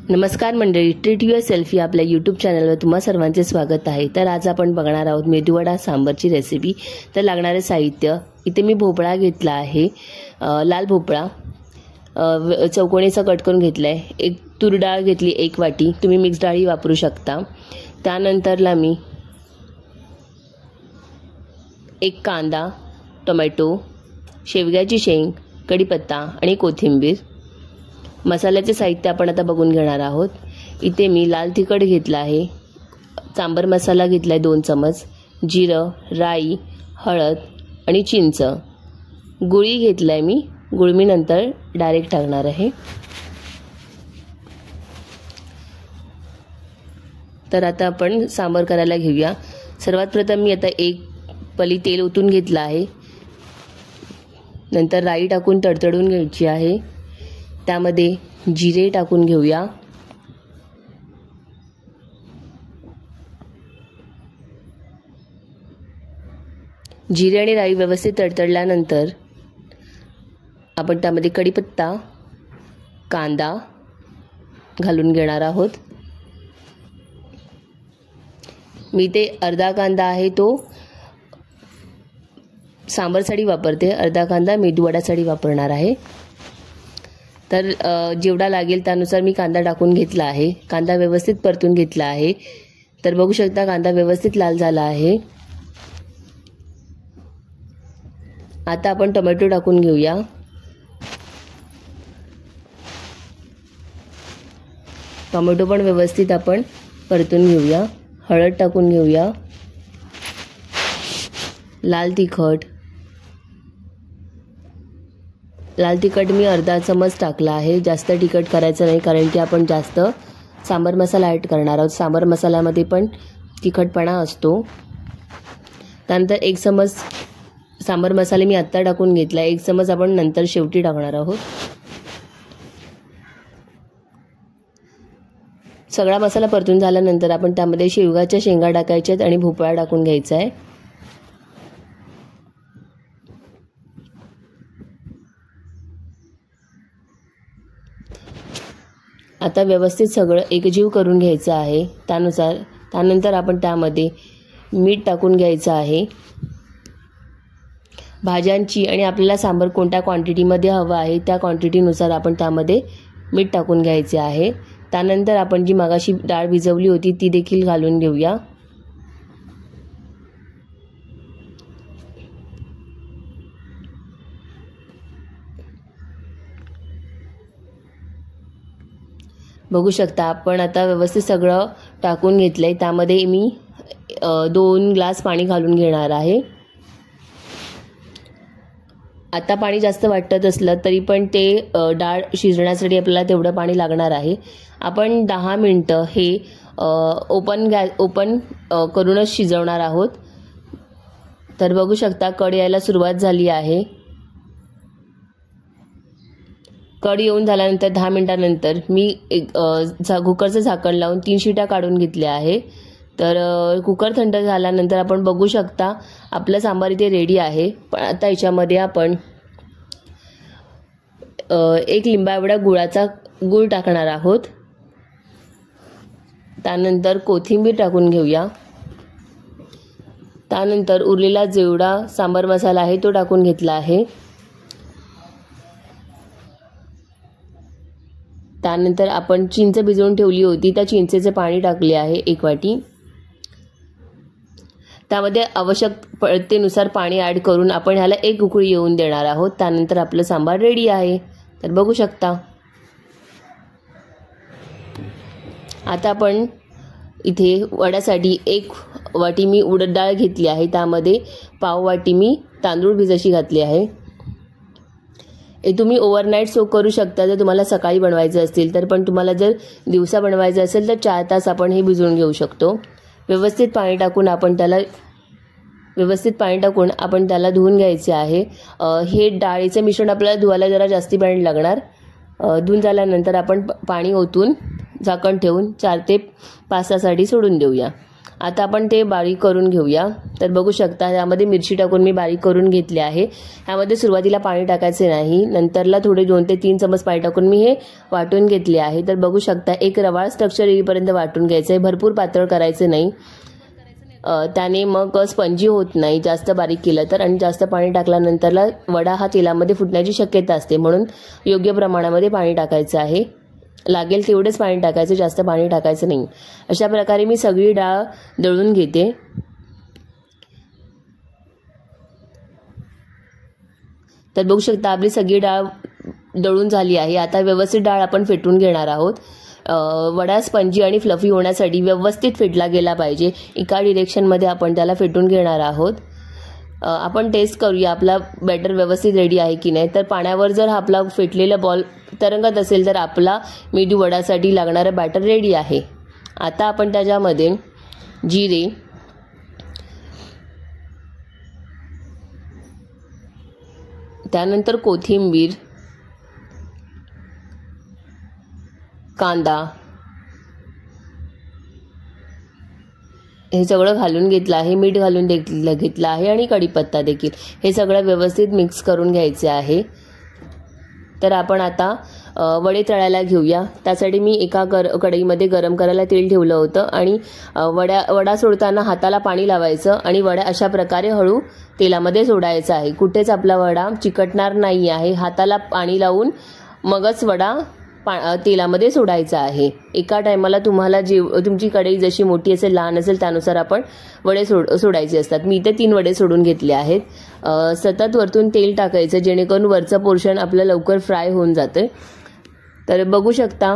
नमस्कार मंडळी, treat your self या आपल्या यूट्यूब चॅनलवर तुम्हा सर्वांचे स्वागत आहे। तर आज आपण बघणार आहोत मेदूवडा सांबरची रेसिपी। तर लागणारे साहित्य इथे मी भोपळा घेतला आहे, लाल भोपळा चौकोनीचा कट करून घेतलाय। एक तूर डाळ घेतली 1 वाटी, तुम्ही मिक्स डाळी वापरू शकता। त्यानंतरला मी एक कांदा, टोमॅटो, शेवग्याची शेंग, कढीपत्ता आणि कोथिंबीर। मसाल्याचे साहित्य आपण आता बघून घेणार आहोत। इथे मी लाल तिखट घेतला आहे, सांबर मसाला घेतलाय 2 चमच, जिरं, राई, हळद आणि चिंच, गुळी घेतलाय मी, गुळ मी नंतर डायरेक्ट टाकणार आहे। तर आता आपण सांबर करायला घेऊया। सर्वात प्रथम मी आता 1 पळी तेल ओतून घेतला आहे, नंतर राई टाकून तडतडून घ्यायची आहे। त्यामध्ये जिरे टाकून घेऊया, जिरे आणि राई व्यवस्थित तडतडल्यानंतर आपण त्यामध्ये कढीपत्ता, कांदा घालून घेणार आहोत। मी ते अर्धा कांदा आहे तो सांबरसाठी वापरते, अर्धा कांदा मेदूवडासाठी वापरणार आहे। तर जेवढा लागेल त्यानुसार मी कांदा टाकून घेतला आहे। कांदा व्यवस्थित परतून घेतला आहे। तर बघू शकता कांदा व्यवस्थित लाल झाला आहे। आता आपण टोमॅटो टाकून घेऊया। टोमॅटो पण व्यवस्थित आपण परतून घेऊया। हळद टाकून घेऊया, लाल तिखट मी अर्धा चमच टाकला आहे, जास्त तिखट करायचं नाही कारण की आपण जास्त सांबर मसाला ॲड करणार आहोत। सांबर मसाल्यामध्ये पण तिखटपणा असतो। त्यानंतर 1 चमच सांबर मसाले मी आत्ता टाकून घेतला, 1 चमच आपण नंतर शेवटी टाकणार आहोत। सगळा मसाला परतून झाल्यानंतर आपण त्यामध्ये शेवगाच्या शेंगा टाकायच्यात आणि भोपळा टाकून घ्यायचा आहे। आता व्यवस्थित सगळं एकजीव करून घ्यायचं आहे। त्यानंतर आपण त्यामध्ये मीठ टाकून घ्यायचं आहे। भाज्यांची आणि आपल्याला सांबर कोणत्या क्वांटिटीमध्ये हवं आहे त्या क्वांटिटीनुसार आपण त्यामध्ये मीठ टाकून घ्यायचे आहे। त्यानंतर आपण जी मगाशी डाळ भिजवली होती ती देखील घालून घेऊया। बघू शकता आपण आता व्यवस्थित सगळं टाकून घेतलंय। त्यामध्ये मी 2 ग्लास पाणी घालून घेणार आहे। आता पाणी जास्त वाटत असलं तरी पण ते डाळ शिजण्यासाठी आपल्याला तेवढं पाणी लागणार आहे। आपण 10 मिनिटं हे ओपन करूनच शिजवणार आहोत। तर बघू शकता कढ यायला सुरुवात झाली आहे। कढ येऊन झाल्यानंतर 10 मिनिटांनंतर मी कुकरचं झाकण लावून 3 शिट्या काढून घेतल्या आहे। तर कुकर थंड झाल्यानंतर आपण बघू शकता आपलं सांबार इथे रेडी आहे। पण आता याच्यामध्ये आपण 1 लिंबा एवढा गूळ टाकणार आहोत। त्यानंतर कोथिंबीर टाकून घेऊया। त्यानंतर उरलेला जेवढा सांबार मसाला आहे तो टाकून घेतला आहे। त्यानंतर आपण चिंच भिजवून ठेवली होती त्या चिंचेचे पाणी टाकले आहे 1 वाटी। त्यामध्ये आवश्यकतेनुसार पाणी ॲड करून आपण ह्याला 1 उकळी येऊन देणार आहोत। त्यानंतर आपलं सांबार रेडी आहे। तर बघू शकता आता आपण इथे वड्यासाठी 1 वाटी मी उडद डाळ घेतली आहे, त्यामध्ये पाव वाटी मी तांदूळ भिजशी घातली आहे। हे तुम्ही ओव्हरनाईट सोक करू शकता जर तुम्हाला सकाळी बनवायचं असतील तर, पण तुम्हाला जर दिवसा बनवायचं असेल तर 4 तास आपण हे भिजवून घेऊ शकतो। व्यवस्थित पाणी टाकून आपण त्याला धुवून घ्यायचे आहे। हे डाळीचे मिश्रण आपल्याला धुवायला जरा जास्ती पाणी लागणार। धुवून झाल्यानंतर आपण पाणी ओतून झाकण ठेवून 4 ते 5 तासासाठी सोडून देऊया। आता आपण ते बारीक करून घेऊया। तर बघू शकता यामध्ये मिरची टाकून मी बारीक करून घेतले आहे। यामध्ये सुरुवातीला पाणी टाकायचे नाही, नंतरला थोडे 2 ते 3 चमच पाणी टाकून मी हे वाटून घेतले आहे। तर बघू शकता एक रवाळ स्ट्रक्चर येईपर्यंत वाटून घ्यायचं आहे, भरपूर पातळ करायचे नाही, त्याने मग स्पंजी होत नाही जास्त बारीक केलं तर। आणि जास्त पाणी टाकल्यानंतरला वडा हा तेलामध्ये फुटण्याची शक्यता असते, म्हणून योग्य प्रमाणामध्ये पाणी टाकायचं आहे। लागेल तेवढेच पाणी टाकायचं, जास्त पाणी टाकायचं नाही। अशा प्रकारे मी सगळी डाळ दळून घेते। तर बघू शकता आपली सगळी डाळ दळून झाली आहे। आता व्यवस्थित डाळ आपण फेटून घेणार आहोत। वडा स्पंजी आणि फ्लफी होण्यासाठी व्यवस्थित फेटला गेला पाहिजे, एका डिरेक्शनमध्ये आपण त्याला फेटून घेणार आहोत। आपण टेस्ट करूया आपला बॅटर व्यवस्थित रेडी आहे की नाही। तर पाण्यावर जर आपला फेटलेला बॉल तरंगत असेल तर आपला मेदू वडासाठी लागणारा बॅटर रेडी आहे। आता आपण त्याच्यामध्ये जिरे, त्यानंतर कोथिंबीर, कांदा हे सगळं घालून घेतलं आहे, मीठ घालून घेतलं आहे आणि कढीपत्ता देखील, हे सगळं व्यवस्थित मिक्स करून घ्यायचे आहे। तर आपण आता वडे तळायला घेऊया। त्यासाठी मी एका कढईमध्ये गरम करायला तेल ठेवलं होतं आणि वडा सोडताना हाताला पाणी लावायचं आणि वडा अशा प्रकारे हळू तेलामध्ये सोडायचा आहे। कुठेच आपला वडा चिकटणार नाही आहे, हाताला पाणी लावून मगच वडा तेलामध्ये सोडायचा आहे। एका टायमाला तुम्हाला तुमची कढई जशी मोठी असेल लहान असेल त्यानुसार आपण वडे सोडायचे असतात। मी इथे 3 वडे सोडून घेतले आहेत। सतत वरतून तेल टाकायचं जेणेकरून वरचं पोर्शन आपलं लवकर फ्राय होऊन जाते। तर बघू शकता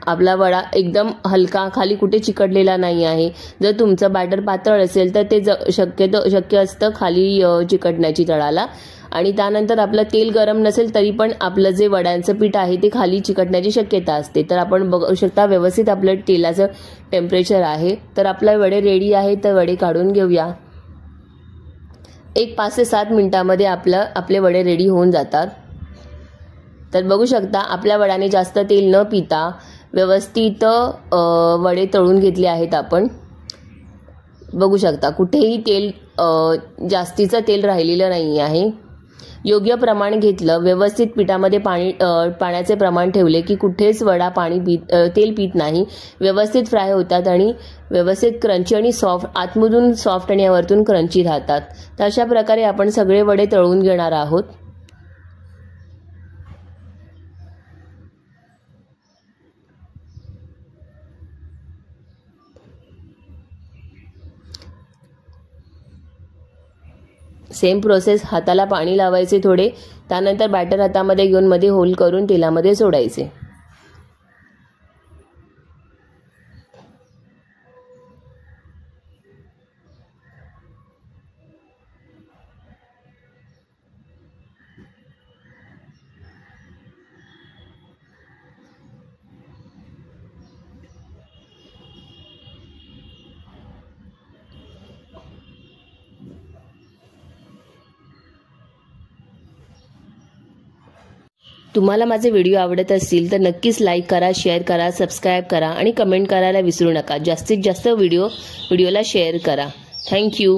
आपला वडा एकदम हलका, खाली कुठे चिकटलेला नाही आहे। जर तुमचं बॅटर पातळ असेल तर ते शक्य असतं खाली चिकटण्याची तळाला, आणि त्यानंतर आपलं तेल गरम नसेल तरी पण आपलं जे वड्यांचं पीठ आहे ते खाली चिकटण्याची शक्यता असते। तर आपण बघू शकता व्यवस्थित आपलं तेलाचं टेम्परेचर आहे। तर आपले वडे रेडी आहे, तर वडे काढून घेऊया। 5 ते 7 मिनिटांमध्ये आपले वडे रेडी होऊन जातात। तर बघू शकता आपल्या वड्याने जास्त तेल न पिता व्यवस्थित वडे तळून घेतले आहेत आपण। बघू शकता कुठेही तेल जास्तीचं तेल राहिलेलं नाही आहे। योग्य प्रमाण घेतलं, व्यवस्थित पिठामध्ये पाण्याचे प्रमाण ठेवले की कुठेच वडा तेल पित नाही, व्यवस्थित फ्राय होतात आणि व्यवस्थित क्रंची आणि सॉफ्ट, आतमधून सॉफ्ट आणि वरतून क्रंची राहतात। तर अशा प्रकारे आपण सगळे वडे तळून घेणार आहोत। सेम प्रोसेस, हाताला पाणी लावायचे थोडे, त्यानंतर बॅटर हातामध्ये घेऊन मध्ये होल करून तेलामध्ये सोडायचे। तुम्हाला माझे व्हिडिओ आवडत असतील तर नक्कीच लाईक करा, शेअर करा, सबस्क्राईब करा आणि कमेंट करायला विसरू नका। जास्तीत जास्त व्हिडिओला शेअर करा। थँक्यू।